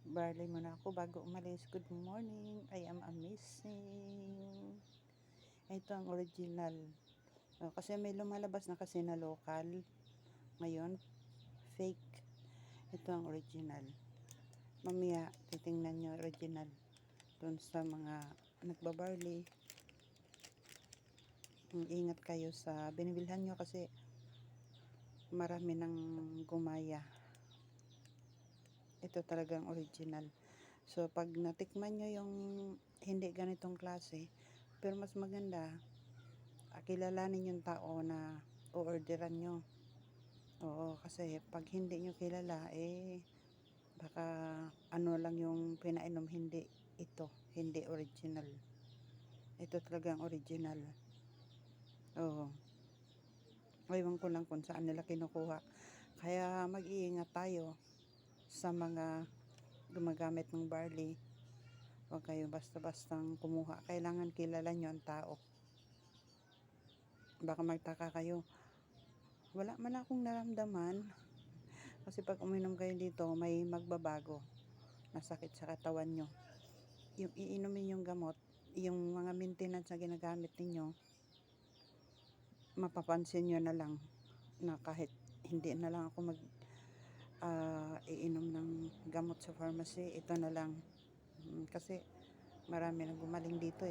Barley muna ako bago umalis. Good morning. I am amazing. Ito ang original. Kasi may lumalabas na kasi na local. Ngayon, fake. Ito ang original. Mamaya, titingnan nyo original. Doon sa mga nagbabarley. Ingat kayo sa binibilhan nyo kasi marami nang gumaya. Ito talagang original. So, pag natikman nyo yung hindi ganitong klase, pero mas maganda, kilalanin yung tao na o-orderan nyo. Oo, kasi pag hindi nyo kilala, baka ano lang yung pinainom, hindi original. Ito talagang original. Oo. Ewan ko lang kung saan nila kinukuha. Kaya mag-iingat tayo sa mga gumagamit ng barley. Huwag kayo basta-bastang kumuha. Kailangan kilala nyo ang tao. Baka magtaka kayo, wala man akong naramdaman. Kasi pag uminom kayo dito, may magbabago na sakit sa katawan nyo. Yung iinumin yung gamot, yung mga maintenance na ginagamit ninyo, mapapansin nyo na lang na kahit hindi na lang ako iinom ng gamot sa pharmacy, ito na lang. Kasi marami nang gumaling dito